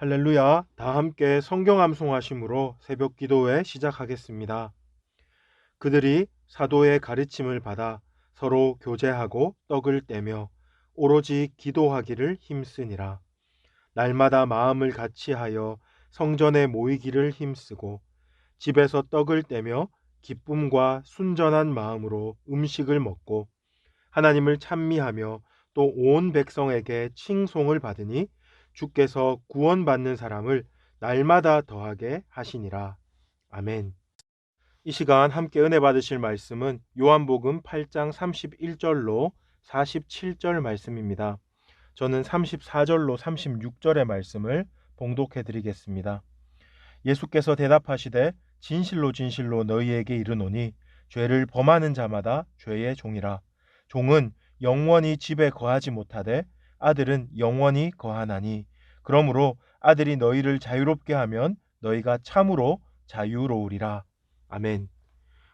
할렐루야, 다 함께 성경 암송하심으로 새벽 기도회 시작하겠습니다. 그들이 사도의 가르침을 받아 서로 교제하고 떡을 떼며 오로지 기도하기를 힘쓰니라. 날마다 마음을 같이하여 성전에 모이기를 힘쓰고 집에서 떡을 떼며 기쁨과 순전한 마음으로 음식을 먹고 하나님을 찬미하며 또 온 백성에게 칭송을 받으니 주께서 구원받는 사람을 날마다 더하게 하시니라. 아멘. 이 시간 함께 은혜 받으실 말씀은 요한복음 8장 31절로 47절 말씀입니다. 저는 34절로 36절의 말씀을 봉독해 드리겠습니다. 예수께서 대답하시되 진실로 진실로 너희에게 이르노니 죄를 범하는 자마다 죄의 종이라. 종은 영원히 집에 거하지 못하되 아들은 영원히 거하나니 그러므로 아들이 너희를 자유롭게 하면 너희가 참으로 자유로우리라. 아멘.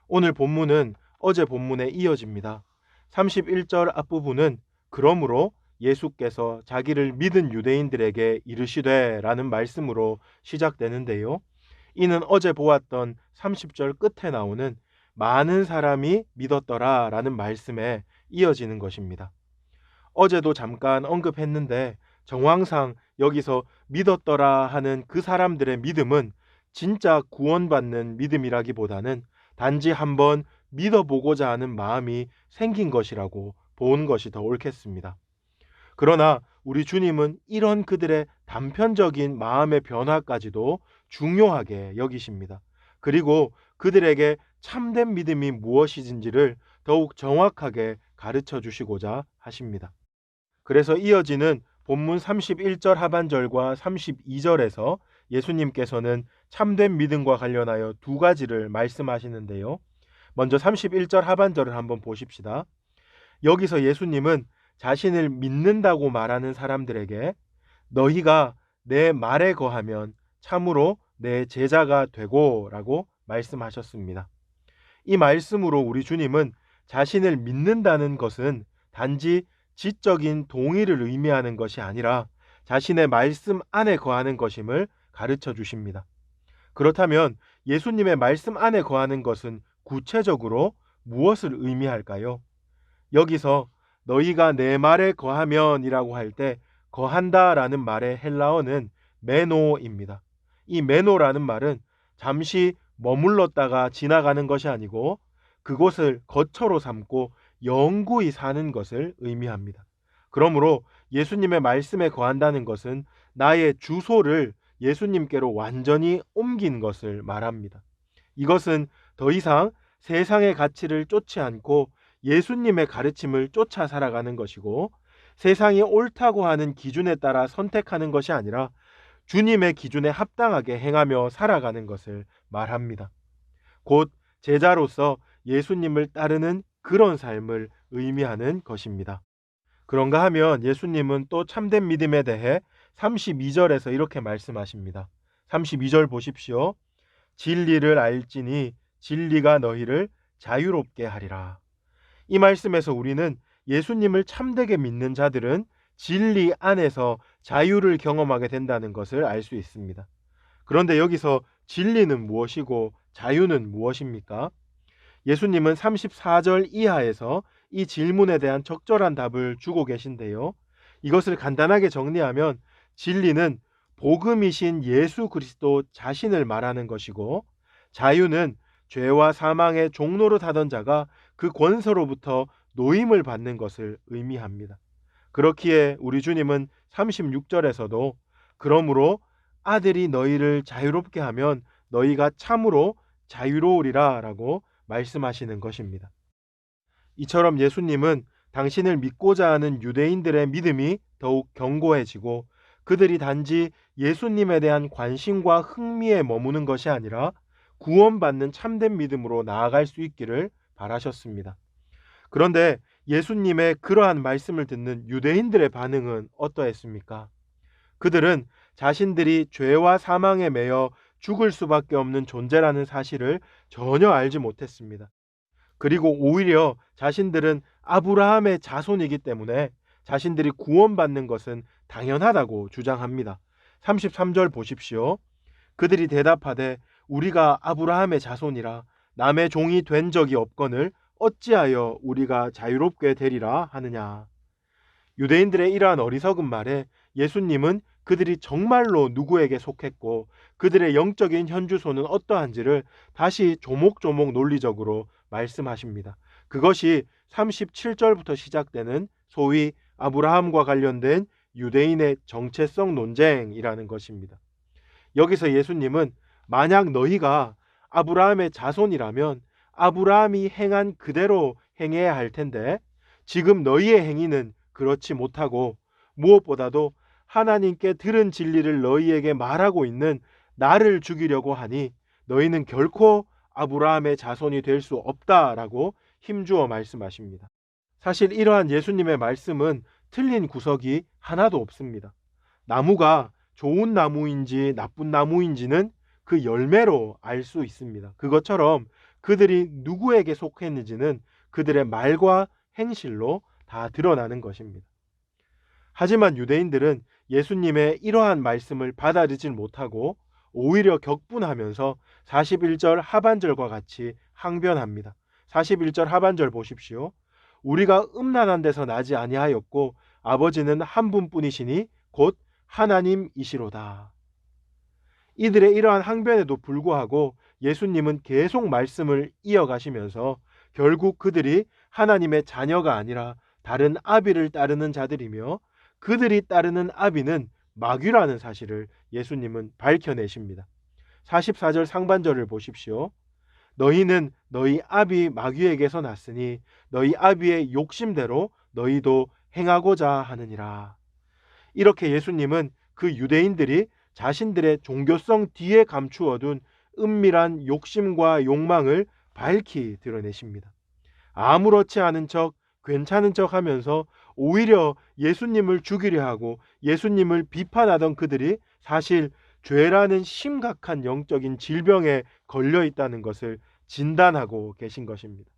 오늘 본문은 어제 본문에 이어집니다. 31절 앞부분은 그러므로 예수께서 자기를 믿은 유대인들에게 이르시되 라는 말씀으로 시작되는데요. 이는 어제 보았던 30절 끝에 나오는 많은 사람이 믿었더라 라는 말씀에 이어지는 것입니다. 어제도 잠깐 언급했는데 정황상 여기서 믿었더라 하는 그 사람들의 믿음은 진짜 구원받는 믿음이라기보다는 단지 한번 믿어보고자 하는 마음이 생긴 것이라고 보는 것이 더 옳겠습니다. 그러나 우리 주님은 이런 그들의 단편적인 마음의 변화까지도 중요하게 여기십니다. 그리고 그들에게 참된 믿음이 무엇인지를 더욱 정확하게 가르쳐 주시고자 하십니다. 그래서 이어지는 본문 31절 하반절과 32절에서 예수님께서는 참된 믿음과 관련하여 두 가지를 말씀하시는데요. 먼저 31절 하반절을 한번 보십시다. 여기서 예수님은 자신을 믿는다고 말하는 사람들에게 너희가 내 말에 거하면 참으로 내 제자가 되고 라고 말씀하셨습니다. 이 말씀으로 우리 주님은 자신을 믿는다는 것은 단지 지적인 동의를 의미하는 것이 아니라 자신의 말씀 안에 거하는 것임을 가르쳐 주십니다. 그렇다면 예수님의 말씀 안에 거하는 것은 구체적으로 무엇을 의미할까요? 여기서 너희가 내 말에 거하면이라고 할 때 거한다라는 말의 헬라어는 메노입니다. 이 메노라는 말은 잠시 머물렀다가 지나가는 것이 아니고 그곳을 거처로 삼고 영구히 사는 것을 의미합니다. 그러므로 예수님의 말씀에 거한다는 것은 나의 주소를 예수님께로 완전히 옮긴 것을 말합니다. 이것은 더 이상 세상의 가치를 쫓지 않고 예수님의 가르침을 쫓아 살아가는 것이고 세상이 옳다고 하는 기준에 따라 선택하는 것이 아니라 주님의 기준에 합당하게 행하며 살아가는 것을 말합니다. 곧 제자로서 예수님을 따르는 그런 삶을 의미하는 것입니다. 그런가 하면 예수님은 또 참된 믿음에 대해 32절에서 이렇게 말씀하십니다. 32절 보십시오. 진리를 알지니 진리가 너희를 자유롭게 하리라. 이 말씀에서 우리는 예수님을 참되게 믿는 자들은 진리 안에서 자유를 경험하게 된다는 것을 알 수 있습니다. 그런데 여기서 진리는 무엇이고 자유는 무엇입니까? 예수님은 34절 이하에서 이 질문에 대한 적절한 답을 주고 계신데요. 이것을 간단하게 정리하면 진리는 복음이신 예수 그리스도 자신을 말하는 것이고 자유는 죄와 사망의 종로로 타던 자가 그 권세로부터 노임을 받는 것을 의미합니다. 그렇기에 우리 주님은 36절에서도 그러므로 아들이 너희를 자유롭게 하면 너희가 참으로 자유로우리라 라고 말씀하시는 것입니다. 이처럼 예수님은 당신을 믿고자 하는 유대인들의 믿음이 더욱 견고해지고 그들이 단지 예수님에 대한 관심과 흥미에 머무는 것이 아니라 구원받는 참된 믿음으로 나아갈 수 있기를 바라셨습니다. 그런데 예수님의 그러한 말씀을 듣는 유대인들의 반응은 어떠했습니까? 그들은 자신들이 죄와 사망에 매여 죽을 수밖에 없는 존재라는 사실을 전혀 알지 못했습니다. 그리고 오히려 자신들은 아브라함의 자손이기 때문에 자신들이 구원받는 것은 당연하다고 주장합니다. 33절 보십시오. 그들이 대답하되 우리가 아브라함의 자손이라 남의 종이 된 적이 없거늘 어찌하여 우리가 자유롭게 되리라 하느냐. 유대인들의 이러한 어리석은 말에 예수님은 그들이 정말로 누구에게 속했고 그들의 영적인 현주소는 어떠한지를 다시 조목조목 논리적으로 말씀하십니다. 그것이 37절부터 시작되는 소위 아브라함과 관련된 유대인의 정체성 논쟁이라는 것입니다. 여기서 예수님은 만약 너희가 아브라함의 자손이라면 아브라함이 행한 그대로 행해야 할 텐데 지금 너희의 행위는 그렇지 못하고 무엇보다도 하나님께 들은 진리를 너희에게 말하고 있는 나를 죽이려고 하니 너희는 결코 아브라함의 자손이 될 수 없다라고 힘주어 말씀하십니다. 사실 이러한 예수님의 말씀은 틀린 구석이 하나도 없습니다. 나무가 좋은 나무인지 나쁜 나무인지는 그 열매로 알 수 있습니다. 그것처럼 그들이 누구에게 속했는지는 그들의 말과 행실로 다 드러나는 것입니다. 하지만 유대인들은 예수님의 이러한 말씀을 받아들이지 못하고 오히려 격분하면서 41절 하반절과 같이 항변합니다. 41절 하반절 보십시오. 우리가 음란한 데서 나지 아니하였고 아버지는 한 분뿐이시니 곧 하나님이시로다. 이들의 이러한 항변에도 불구하고 예수님은 계속 말씀을 이어가시면서 결국 그들이 하나님의 자녀가 아니라 다른 아비를 따르는 자들이며 그들이 따르는 아비는 마귀라는 사실을 예수님은 밝혀내십니다. 44절 상반절을 보십시오. 너희는 너희 아비 마귀에게서 났으니 너희 아비의 욕심대로 너희도 행하고자 하느니라. 이렇게 예수님은 그 유대인들이 자신들의 종교성 뒤에 감추어둔 은밀한 욕심과 욕망을 밝히 드러내십니다. 아무렇지 않은 척, 괜찮은 척 하면서 오히려 예수님을 죽이려 하고 예수님을 비판하던 그들이 사실 죄라는 심각한 영적인 질병에 걸려 있다는 것을 진단하고 계신 것입니다.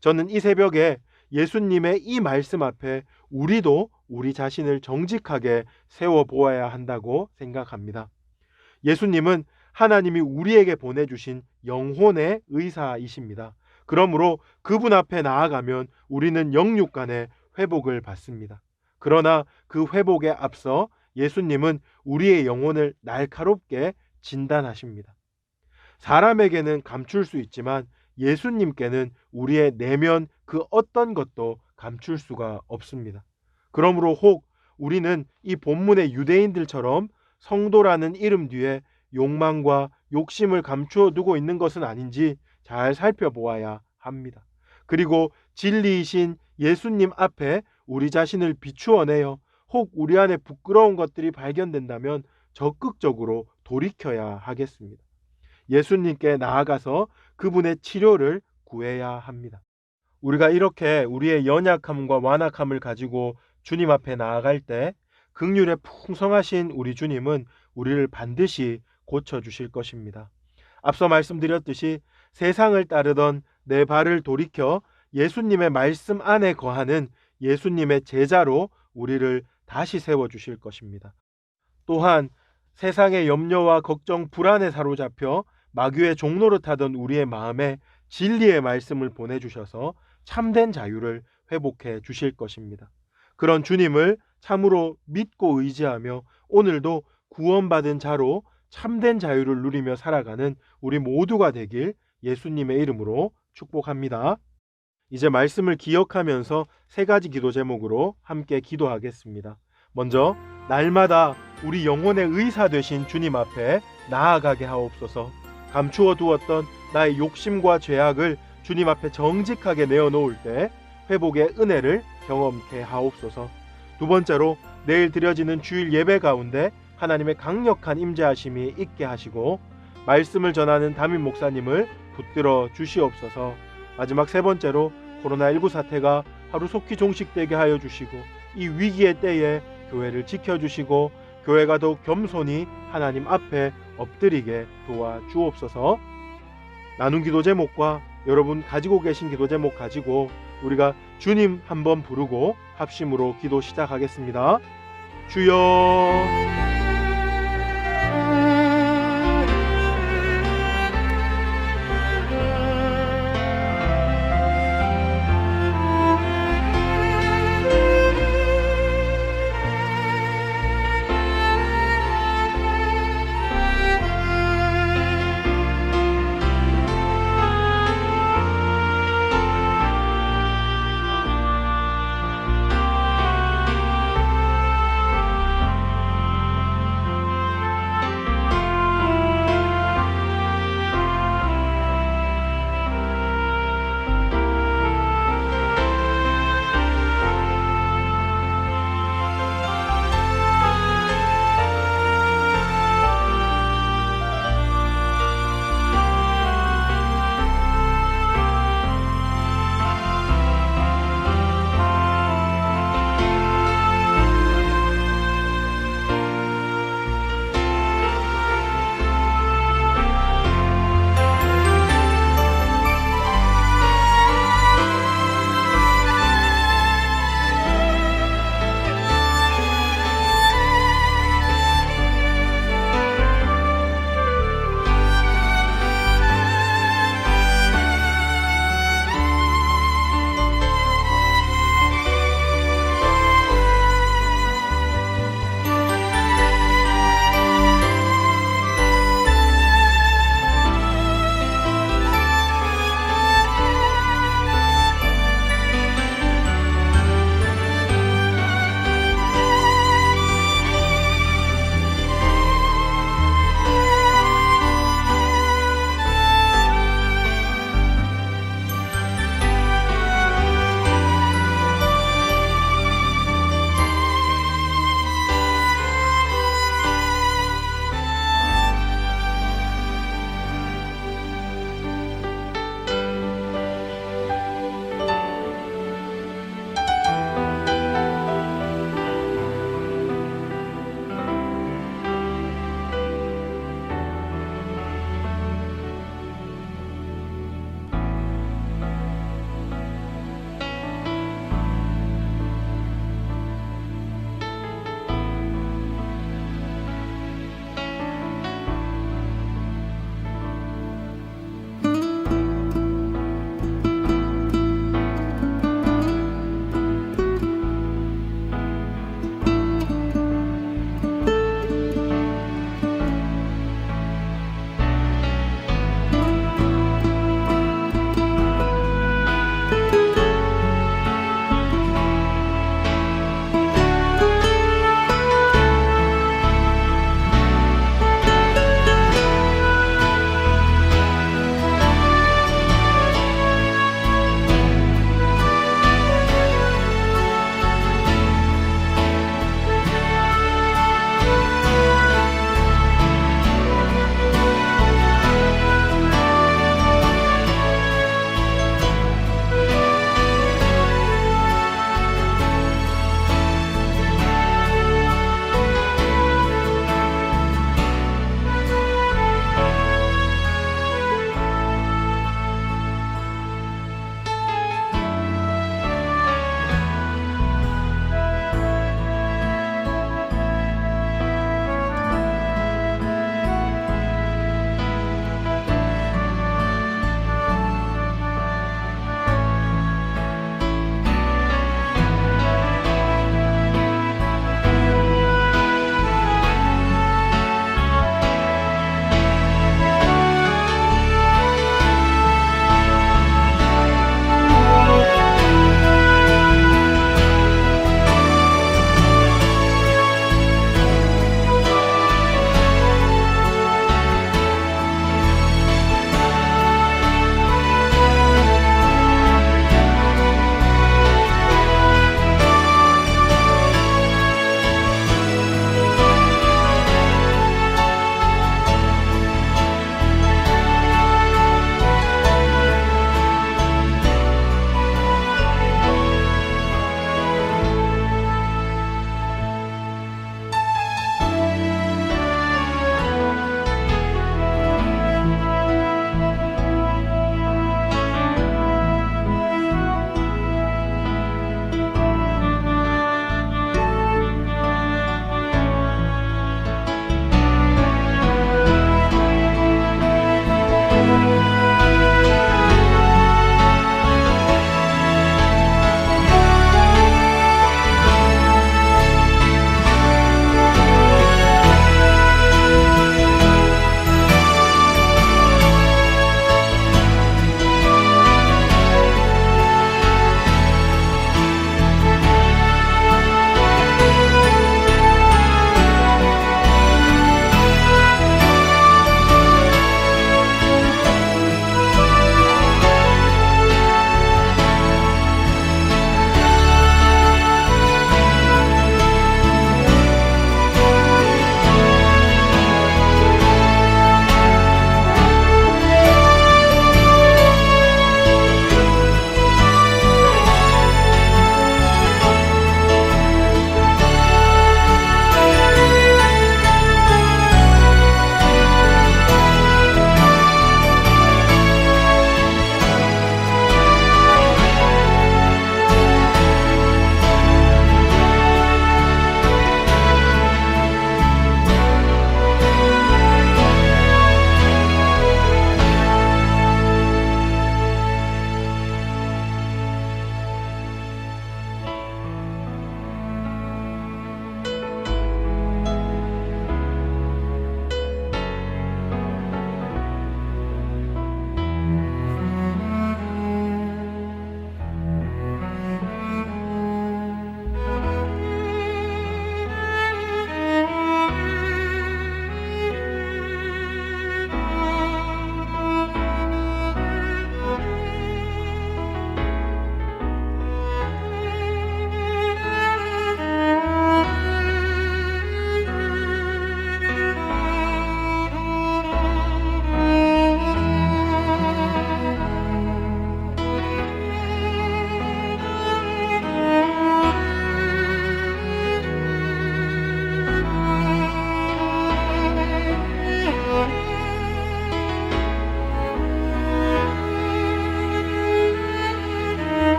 저는 이 새벽에 예수님의 이 말씀 앞에 우리도 우리 자신을 정직하게 세워보아야 한다고 생각합니다. 예수님은 하나님이 우리에게 보내주신 영혼의 의사이십니다. 그러므로 그분 앞에 나아가면 우리는 영육간의 회복을 받습니다. 그러나 그 회복에 앞서 예수님은 우리의 영혼을 날카롭게 진단하십니다. 사람에게는 감출 수 있지만 예수님께는 우리의 내면 그 어떤 것도 감출 수가 없습니다. 그러므로 혹 우리는 이 본문의 유대인들처럼 성도라는 이름 뒤에 욕망과 욕심을 감추어 두고 있는 것은 아닌지 잘 살펴보아야 합니다. 그리고 진리이신 예수님 앞에 우리 자신을 비추어내어 혹 우리 안에 부끄러운 것들이 발견된다면 적극적으로 돌이켜야 하겠습니다. 예수님께 나아가서 그분의 치료를 구해야 합니다. 우리가 이렇게 우리의 연약함과 완악함을 가지고 주님 앞에 나아갈 때 긍휼에 풍성하신 우리 주님은 우리를 반드시 고쳐주실 것입니다. 앞서 말씀드렸듯이 세상을 따르던 내 발을 돌이켜 예수님의 말씀 안에 거하는 예수님의 제자로 우리를 다시 세워주실 것입니다. 또한 세상의 염려와 걱정, 불안에 사로잡혀 마귀의 종노릇하던 우리의 마음에 진리의 말씀을 보내주셔서 참된 자유를 회복해 주실 것입니다. 그런 주님을 참으로 믿고 의지하며 오늘도 구원받은 자로 참된 자유를 누리며 살아가는 우리 모두가 되길 예수님의 이름으로 축복합니다. 이제 말씀을 기억하면서 세 가지 기도 제목으로 함께 기도하겠습니다. 먼저 날마다 우리 영혼의 의사 되신 주님 앞에 나아가게 하옵소서. 감추어 두었던 나의 욕심과 죄악을 주님 앞에 정직하게 내어놓을 때 회복의 은혜를 경험케 하옵소서. 두 번째로 내일 드려지는 주일 예배 가운데 하나님의 강력한 임재하심이 있게 하시고 말씀을 전하는 담임 목사님을 붙들어 주시옵소서. 마지막 세 번째로 코로나19 사태가 하루속히 종식되게 하여 주시고 이 위기의 때에 교회를 지켜주시고 교회가 더욱 겸손히 하나님 앞에 엎드리게 도와주옵소서. 나눈 기도 제목과 여러분 가지고 계신 기도 제목 가지고 우리가 주님 한번 부르고 합심으로 기도 시작하겠습니다. 주여